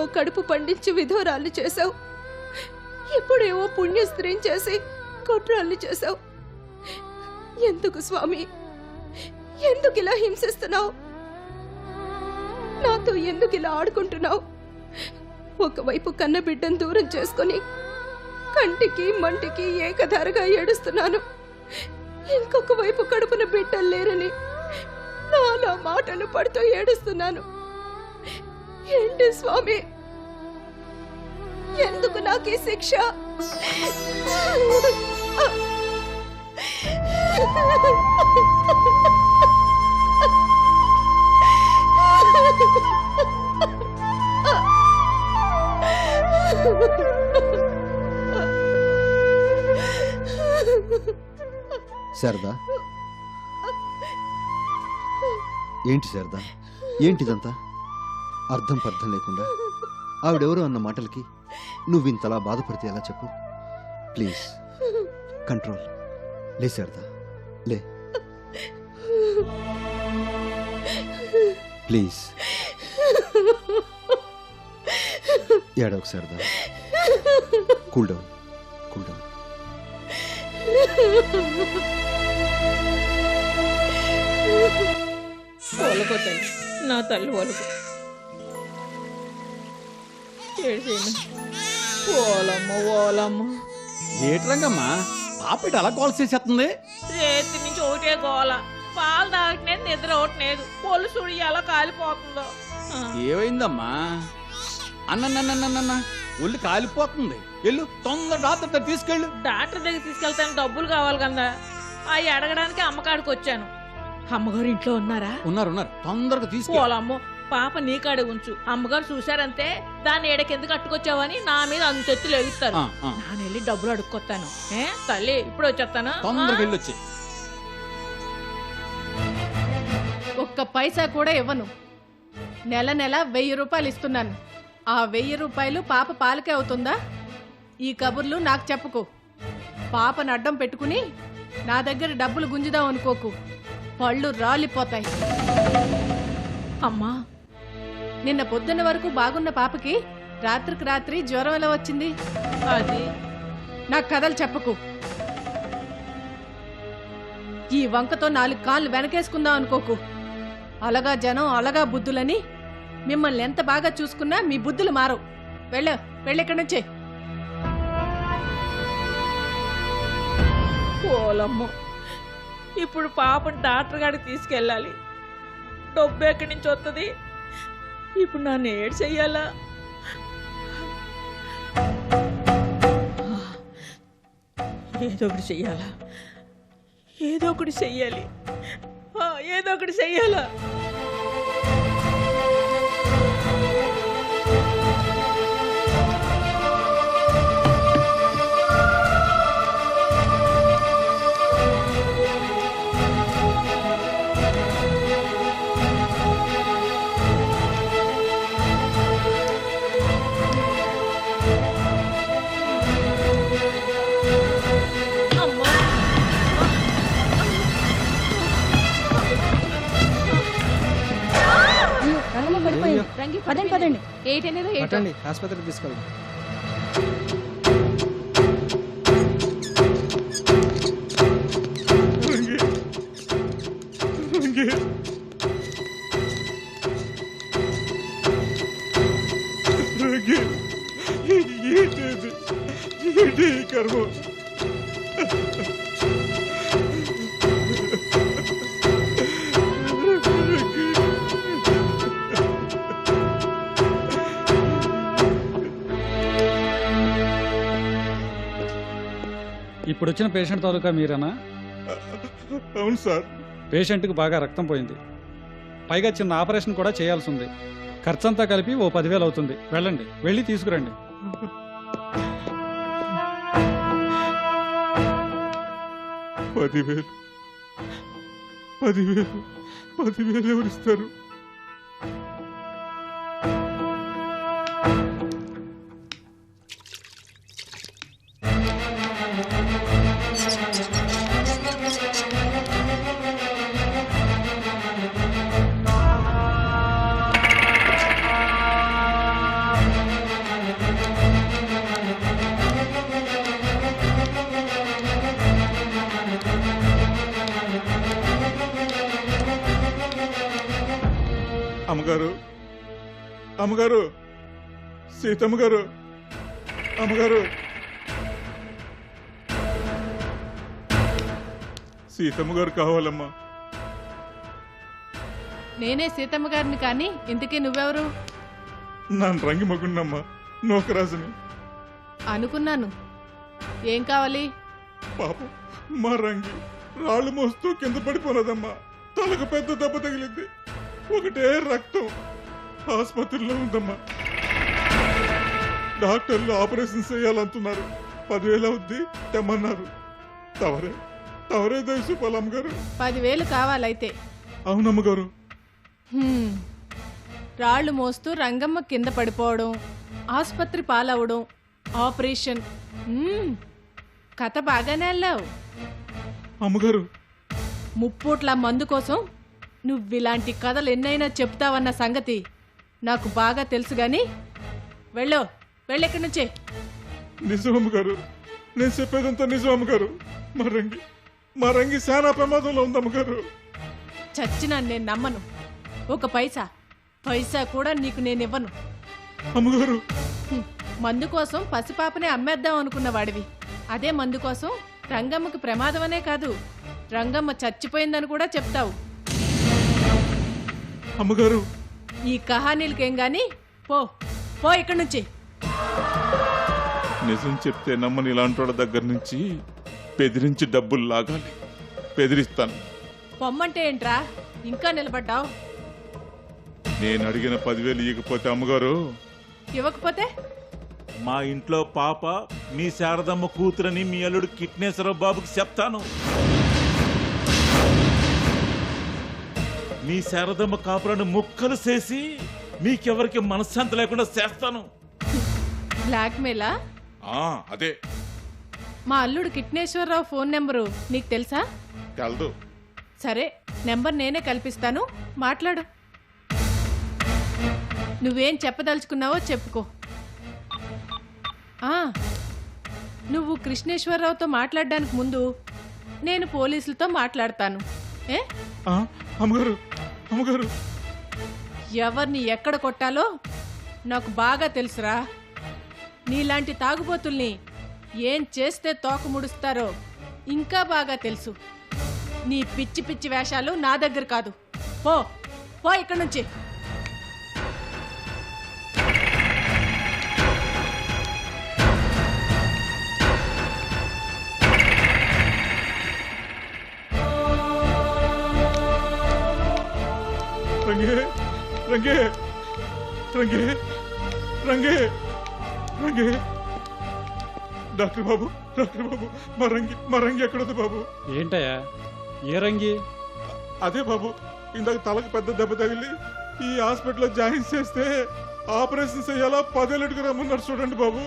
అప్పుడేమో కడుపు పండించి విధవరాలు చేశావు, ఇప్పుడేమో పుణ్యస్త్రీని చేసి కొట్రాల్ని చేశావు. ఎందుకు స్వామి, ఎందుకు ఇలా హింసిస్తున్నావు? నాతో ఎందుకు ఇలా ఆడుకుంటున్నావు? ఒకవైపు కన్న బిడ్డను దూరం చేసుకుని కంటికి మంటికి ఏకధారగా ఏడుస్తున్నాను. ఇంకొక వైపు కడుపున బిడ్డలు లేరని నానా మాటలు పడుతూ ఏడుస్తున్నాను. ఏంటి స్వామి, ఎందుకు నాకు ఈ శిక్ష? శారదా, ఏంటి శారదా, ఏంటిదంతా? అర్థం పర్థం లేకుండా ఆవిడెవరో అన్న మాటలకి నువ్వు ఇంతలా బాధపడితే ఎలా చెప్పు? Please control. లే శారదా, లే ప్లీజ్. ఏడవకు Sharada, cool down, cool down. ఒలకో తల్లి, నా తల్లి ఒలుకు. ఓలమ్మ ఓలమ్మ. ఏట్రంగమ్మా పాపిట అలా కాల్ చేసేస్తుంది? రేతి నుంచి ఒకటే గోల, పాలు తాగట్లేదు, నిద్ర ఒకట్లేదు, పొలు సుడి ఎలా కాలిపోతుందో. ఏమైందమ్మా? అన్న ఒళ్ళు కాలిపోతుంది. వెళ్ళు, తొందర డాక్టర్ తీసుకెళ్ళు. డాక్టర్ దగ్గర తీసుకెళ్తాను, డబ్బులు కావాలి కదా. అవి అడగడానికి అమ్మకాడికి వచ్చాను. అమ్మగారు ఇంట్లో ఉన్నారా? ఉన్నారు, తొందరగా తీసుకెళ్ళు. పోలమ్మో, పాప నీ కాడే ఉంచు. అమ్మగారు చూశారంతే దాన్ని ఏడకెందుకు కట్టుకొచ్చావని నా మీద అంత ఎత్తులు ఎగుతారు. నాన్న వెళ్ళి డబ్బులు అడుక్కొస్తాను. తల్లి ఇప్పుడు వచ్చేస్తాను. తొందరగా వెళ్ళొచ్చి. ఒక్క పైసా కూడా ఇవ్వను. నెల నెల 1000 రూపాయలు ఇస్తున్నాను. ఆ 1000 రూపాయలు పాప పాలకే అవుతుందా? ఈ కబుర్లు నాకు చెప్పుకో. పాపను అడ్డం పెట్టుకుని నా దగ్గర డబ్బులు గుంజుదాం అనుకోకు, పళ్ళు రాలిపోతాయి. అమ్మా, నిన్న పొద్దున్న వరకు బాగున్న పాపకి రాత్రికి రాత్రి జ్వరం ఎలా వచ్చింది? అది నాకు కథలు చెప్పకు. ఈ వంకతో 4 కాళ్ళు వెనకేసుకుందాం అనుకోకు. అలగా జనం అలగా బుద్ధులని మిమ్మల్ని ఎంత బాగా చూసుకున్నా మీ బుద్ధులు మారవు. వెళ్ళిక్కడి నుంచే. పోలమ్మో, ఇప్పుడు పాపను డాక్టర్ గారికి తీసుకెళ్ళాలి. డబ్బు ఎక్కడి నుంచి వస్తుంది? ఇప్పుడు నన్ను ఏడు చెయ్యాలా? ఏదో ఒకటి చెయ్యాలా, ఏదో ఒకటి చెయ్యాలి, ఏదో ఒకటి చెయ్యాలా. పదండి, ఏటనేదో ఆసుపత్రికి తీసుకెళ్దాం. ఇప్పుడు వచ్చిన పేషెంట్ తాలూకా మీరేనా? అవును సార్. పేషెంట్కి బాగా రక్తం పోయింది, పైగా చిన్న ఆపరేషన్ కూడా చేయాల్సి ఉంది. ఖర్చంతా కలిపి ఓ 10,000 అవుతుంది. వెళ్ళండి, వెళ్ళి తీసుకురండి. పదివేలు ఎవరు ఇస్తారు? అమ్మగారు అమ్మగారు సీతమ్మ గారు అమ్మగారు సీతమ్మ గారు కావాలమ్మా. నేనే సీతమ్మ గారిని కానీ ఇంతకీ నువ్వెవరు? నాన్న రంగి మగుండమ్మా, నోకరాజుని. అనుకున్నాను. ఏం కావాలి? పాపం మా రంగి రాళ్ళు మోస్తూ కింద పడిపోనదమ్మా. తలకు పెద్ద దెబ్బ తగిలింది. ఒకటే రక్తం. ఆసుపత్రిలో ఉందమ్మా. డాక్టర్లు ఆపరేషన్ చేయాలంటున్నారు. 10,000 అవుద్ది తెమ్మన్నారు. తవరే తెలుసు పొలమ్మగారు. 10,000 కావాలైతే. అవునమ్మగారు. హ్మ్. రాళ్ళు మోస్తూ రంగమ్మ కింద పడిపోవడం, ఆసుపత్రి పాలవడం, ఆపరేషన్. కథ బాగానే వెళ్ళావు. అమ్మగారు ముప్పూట్ల మందు కోసం నువ్విలాంటి కథలు ఎన్నైనా చెప్తావన్న సంగతి నాకు బాగా తెలుసు గాని వెళ్ళెక్కడి నుంచే. నిజం అమ్మగారు, నేను చెప్పేదంతా నిజం అమ్మగారు. మా రంగి చాలా ప్రమాదంలో ఉందమ్మగారు. చచ్చినా నేను నమ్మను. ఒక పైసా కూడా నీకు నేనివ్వను. అమ్మగారు మందు కోసం పసిపాపనే అమ్మేద్దాం అనుకున్న వాడివి. అదే మందు కోసం రంగమ్మకి ప్రమాదమనే కాదు, రంగమ్మ చచ్చిపోయిందని కూడా చెప్తావు. అమ్మగారు ఈ కహానీలకేం గాని పో ఇక్కడి నుంచి. నిజం చెప్తే నమ్మని ఇలాంటి వాళ్ళ దగ్గర నుంచి బెదిరించి డబ్బులు లాగాలి. బెదిరిస్తాను. పొమ్మంటే ఏంట్రా ఇంకా నిలబడ్డావు? నేను అడిగిన 10,000 ఇవ్వకపోతే అమ్మగారు. ఇవ్వకపోతే మా ఇంట్లో పాప మీ శారదమ్మ కూతురని మీ అల్లుడు కిట్నేశ్వరరావు బాబుకి చెప్తాను. మీ శారదమ్మ కాపురాన్ని ముక్కలు చేసి మీకెవరికి మనశ్శాంతి లేకుండా చేస్తాను. బ్లాక్మెయిలా? అదే. మా అల్లుడు కిట్నేశ్వరరావు ఫోన్ నెంబరు నీకు తెలుసా? తెలదు. సరే, నెంబర్ నేనే కల్పిస్తాను, మాట్లాడు. నువ్వేం చెప్పదలుచుకున్నావో చెప్పుకో. నువ్వు కృష్ణేశ్వరరావుతో మాట్లాడడానికి ముందు నేను పోలీసులతో మాట్లాడతాను. అమ్మగారు ఎవరిని ఎక్కడ కొట్టాలో నాకు బాగా తెలుసురా. నీలాంటి తాగుబోతుల్ని ఏం చేస్తే తోక ముడుస్తారో ఇంకా బాగా తెలుసు. నీ పిచ్చి పిచ్చి వేషాలు నా దగ్గర కాదు. పో ఇక్కడి నుంచి. రంగే డాక్టర్ బాబు మా రంగి ఎక్కడది బాబు? ఏంటయ్యా, ఏ రంగి? అదే బాబు, ఇందాక తలకు పెద్ద దెబ్బ తగిలి ఈ హాస్పిటల్లో జాయిన్ చేస్తే ఆపరేషన్ చేయాలా 10,000 రమ్మన్నారు చూడండి బాబు.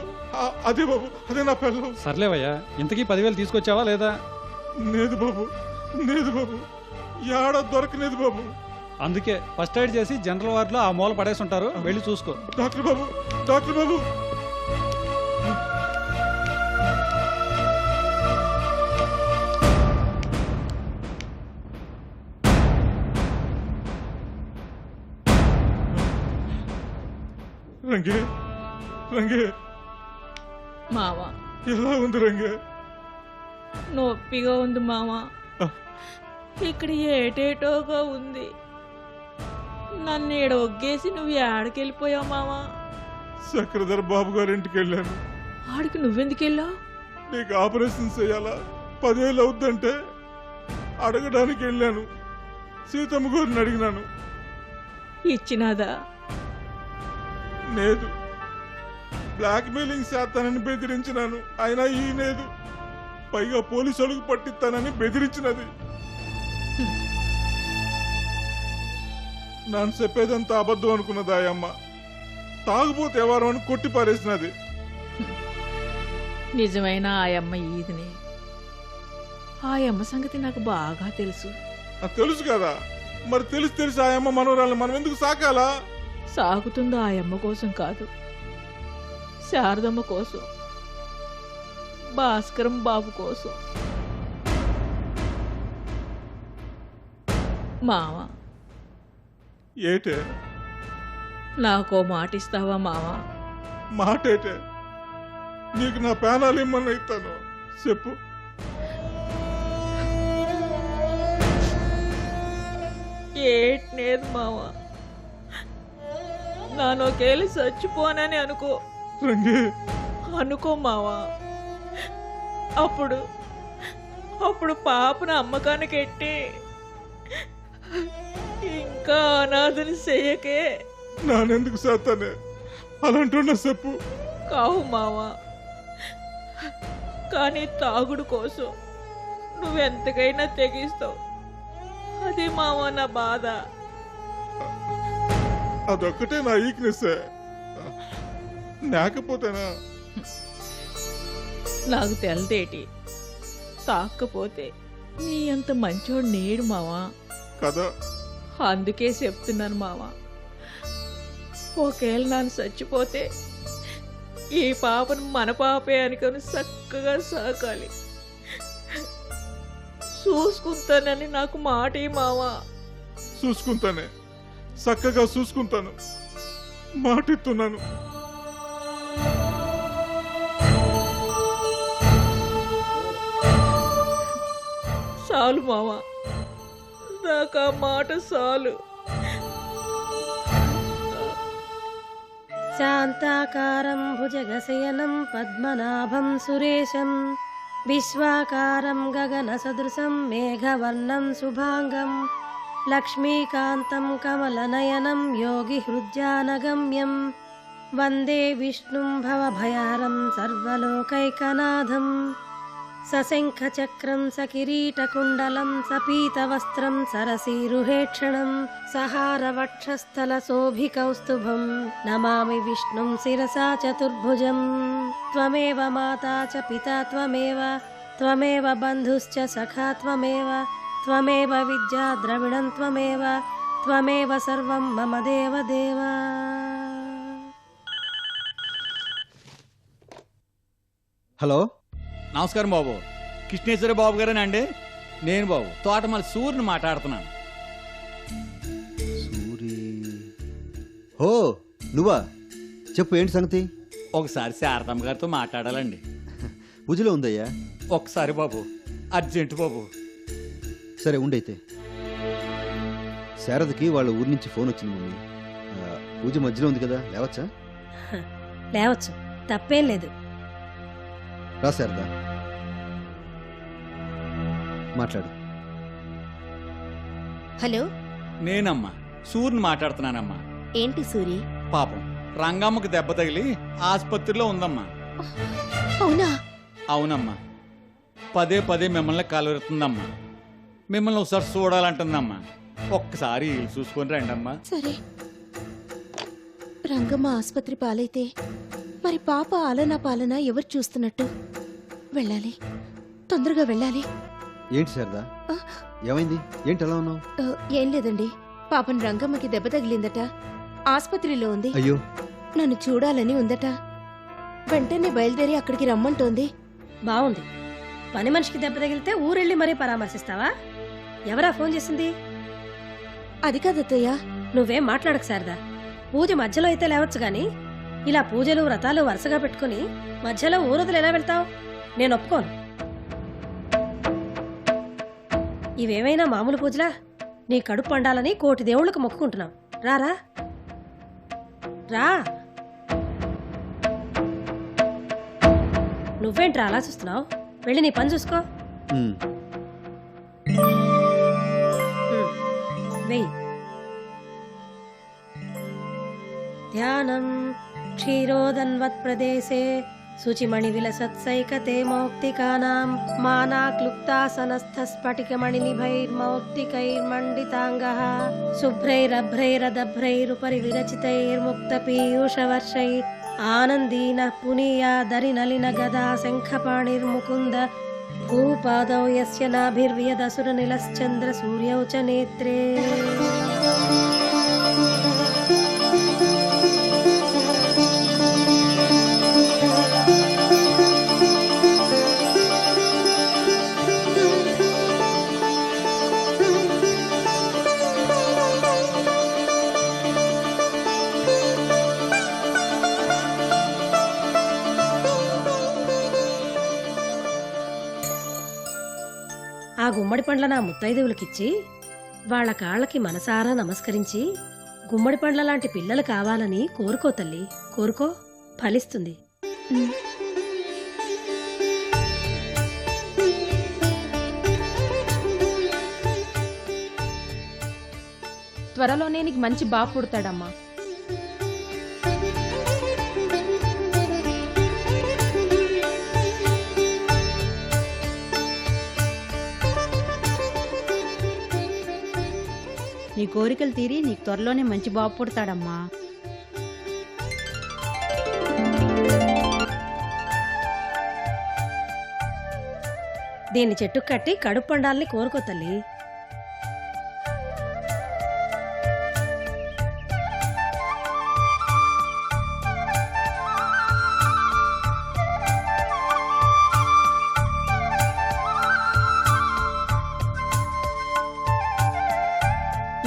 అదే బాబు, అదే నా పిల్లలు. సర్లేవయ్యా, ఇంతకీ 10,000 తీసుకొచ్చావా లేదా? లేదు బాబు, ఏడ దొరకలేదు బాబు. అందుకే ఫస్ట్ ఎయిడ్ చేసి జనరల్ వార్డులో ఆ మూల పడేసి ఉంటారు, వెళ్ళి చూసుకో. డాక్టర్ బాబు రంగే మావా ఎలా ఉంది రంగే? నొప్పిగా ఉంది మావా. ఇక్కడ ఏటేటోగా ఉంది. నన్ను ఈడ ఒగ్గేసి నువ్వు ఏడకెళ్ళిపోయావు మావా. చక్రధర్ బాబు గారి ఇంటికి వెళ్ళాను. ఆడికి నువ్వెందుకు వెళ్ళావు? నీకు ఆపరేషన్ చేయాలా 10,000 అవుద్దంటే అడగడానికి వెళ్ళాను. సీతమ్మ గారిని అడిగినాను. ఇచ్చినాదా? లేదు. బ్లాక్ మెయిలింగ్ చేస్తానని బెదిరించినాను. అయినా ఈ లేదు. పైగా పోలీసులకు పట్టిస్తానని బెదిరించినది. నాన్న చెప్పేదంతా అబద్ధం అనుకున్నది ఆ అమ్మ. తాగుపోతే ఎవరు అని కొట్టి పారేసినది. నిజమైన ఆయమ్మ ఈదినే. ఆయమ్మ సంగతి నాకు బాగా తెలుసు. తెలుసు కదా, మరి తెలిసి ఆ అమ్మ మనవరాలను మనం ఎందుకు సాకాలా? సాగుతుంది ఆయమ్మ కోసం కాదు, శారదమ్మ కోసం, భాస్కరం బాబు కోసం. మావా, ఏటే నాకో మాట ఇస్తావా మావా? మాటేటే నీకు నా పేనాలు ఇమ్మని ఇస్తాను, చెప్పు. ఏట్లేదు మావా, నానొకేళ్ళు చచ్చిపోనని అనుకో. రంగి, అనుకో మావా. అప్పుడు అప్పుడు పాపను అమ్మకానికి ఎట్టి ఇంకా అనాథని చెయ్యకే. నానెందుకు చేస్తానే అలాంటున్నా చెప్పు. కావు మావా, కానీ తాగుడు కోసం నువ్వెంతకైనా తెగిస్తావు. అది మావా నా బాధ. అదొక్కటే నా వీక్నెస్. లేకపోతేనా నాకు తెలదేటి, తాకపోతే నీ అంత మంచోడు నేడు మావా. కదా, అందుకే చెప్తున్నాను మావా, ఒకేళ నాన్న చచ్చిపోతే ఈ పాపను మన పాపే అనుకొని చక్కగా సాకాలి. చూసుకుంటానని నాకు మాట మావా. చూసుకుంటానే, చక్కగా చూసుకుంటాను, మాటిస్తున్నాను. చాలు మావా, నాకు ఆ మాట చాలు. శాంతాకారం భుజగశయనం పద్మనాభం సురేశం విశ్వాకారం గగనసదృశం మేఘవర్ణం శుభాంగం లక్ష్మీకాంతం కమలనయనం యోగిహృద్యానగమ్యం వందే విష్ణుం భవభయహరం సర్వలోకైకనాథం సశంఖచక్రం సకిరీటకుండలం సపీతవస్త్రం సరసీరుహేక్షణం సహారవక్షస్థలశోభికౌస్తుభం నమామి విష్ణుం శిరసా చతుర్భుజం త్వమేవ మాతా చ పితా త్వమేవ బంధుశ్చ సఖా త్వమేవ విద్యా ద్రవిణం త్వమేవ సర్వం మమ దేవదేవ. హలో, నమస్కారం బాబు. కృష్ణేశ్వర బాబు గారేనండి? నేను బాబు తోటమల సూర్యుని మాట్లాడుతున్నాను. సూరి. ఓ, నువ్వా? చెప్పు, ఏంటి సంగతి? ఒకసారి శారదమ్మ గారితో మాట్లాడాలండి. పూజలో ఉందయ్యా. ఒకసారి బాబు, అర్జెంట్ బాబు. సరే ఉండైతే. శారదకి వాళ్ళ ఊరి నుంచి ఫోన్ వచ్చింది మమ్మీ. పూజ మధ్యలో ఉంది కదా, లేవచ్చా? లేవచ్చు, తప్పేం లేదు. రా శారద, మాట్లాడు. హలో, నేనమ్మా సూర్యుని మాట్లాడుతున్నానమ్మా. ఏంటి సూరి? పాపం రంగమ్మకి దెబ్బ తగిలి ఆసుపత్రిలో ఉందమ్మా. అవునా? అవునమ్మా, పదే పదే మిమ్మల్ని కలవరుతుందమ్మా. మిమ్మల్ని ఒకసారి చూడాలంటుందమ్మా. ఒక్కసారి ఇల్లు చూసుకొని రండమ్మా. సరే. రంగమ్మ ఆసుపత్రి పాలైతే మరి పాప ఆలనా పాలనా ఎవరు చూస్తున్నట్టు? వెళ్ళాలి, తొందరగా వెళ్ళాలి. ఏంటి శారద, ఏమైంది? ఏంటి అలా ఉన్నావు? ఏం లేదండి, పాపం రంగమ్మకి దెబ్బ తగిలిందట, ఆసుపత్రిలో ఉంది. అయ్యో, నన్ను చూడాలని ఉందట. వెంటనే బయలుదేరి అక్కడికి రమ్మంటోంది. బాగుంది. పని మనిషికి దెబ్బ తగిలితే ఊరెళ్ళి మరీ పరామర్శిస్తావా? ఎవరా ఫోన్ చేసింది? అది కాదత్తయ్య. నువ్వేం మాట్లాడకు శారదా. పూజ మధ్యలో అయితే లేవచ్చు గాని ఇలా పూజలు వ్రతాలు వరుసగా పెట్టుకుని మధ్యలో ఊరదులు ఎలా వెళ్తావు? నేను ఒప్పుకోను. ఇవేమైనా మామూలు పూజలా? నీ కడుపు పండాలని కోటి దేవుళ్ళకు మొక్కుకుంటున్నాం. రారా రా. నువ్వేంట్రా అలా చూస్తున్నావు? వెళ్ళి నీ పని చూసుకో. వెయ్యి. ధ్యానం క్షీరోదన్వత్ ప్రదేశే శుచిమణి విలసత్సైకతే మౌక్తికానాం మానాక్లుప్తాసనస్థ స్ఫటికమణినిభైర్మౌక్తికైర్మండితాంగః శుభ్రైరభ్రైరదభ్రైరుపరి విరచితైర్ముక్త పీయూషవర్షై ఆనందీనః పునీయాదరినలిన గదా శంఖపాణిర్ముకుంద భూపాదౌ యస్య నాభిర్వ్యదసురనిలశ్చంద్ర సూర్యౌ చ నేత్రే. గుమ్మడి పండ్ల నా ముత్తైదువులకిచ్చి వాళ్ళ కాళ్ళకి మనసారా నమస్కరించి గుమ్మడి పండ్ల లాంటి పిల్లలు కావాలని కోరుకో తల్లి, కోరుకో, ఫలిస్తుంది. త్వరలోనే నీకు మంచి బాబు పుడతాడమ్మా. నీ కోరికలు తీరి నీకు త్వరలోనే మంచి బాబు పుడతాడమ్మా. దీన్ని చెట్టుకు కట్టి కడుపు పండాలని కోరుకో తల్లి.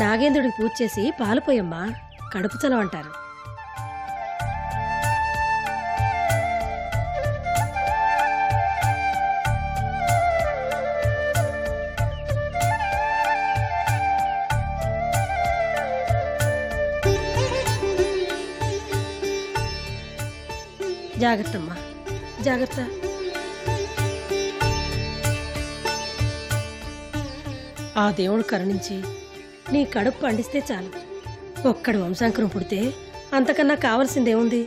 నాగేంద్రుడికి పూజ చేసి పాలు పోయమ్మా, కడుపు చలవ అంటారు. జాగ్రత్తమ్మా, జాగ్రత్త. ఆ దేవుడు కరుణించి నీ కడుపు పండిస్తే చాలు. ఒక్కడు వంశాంకురం పుడితే అంతకన్నా కావలసిందేముంది?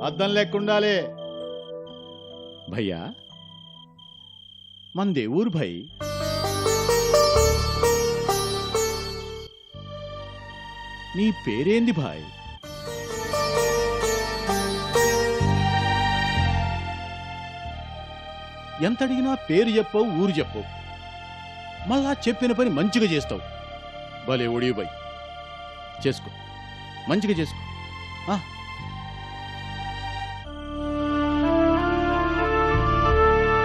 అద్దం లేకుండాలే భయ్యా. మందే ఊరు భయ్. నీ పేరేంది భాయ్? ఎంత అడిగినా పేరు చెప్పవు, ఊరు చెప్పవు. మళ్ళా చెప్పిన పని మంచిగా చేస్తావు. భలే ఒడి భయ్. చేసుకో, మంచిగా చేసుకో.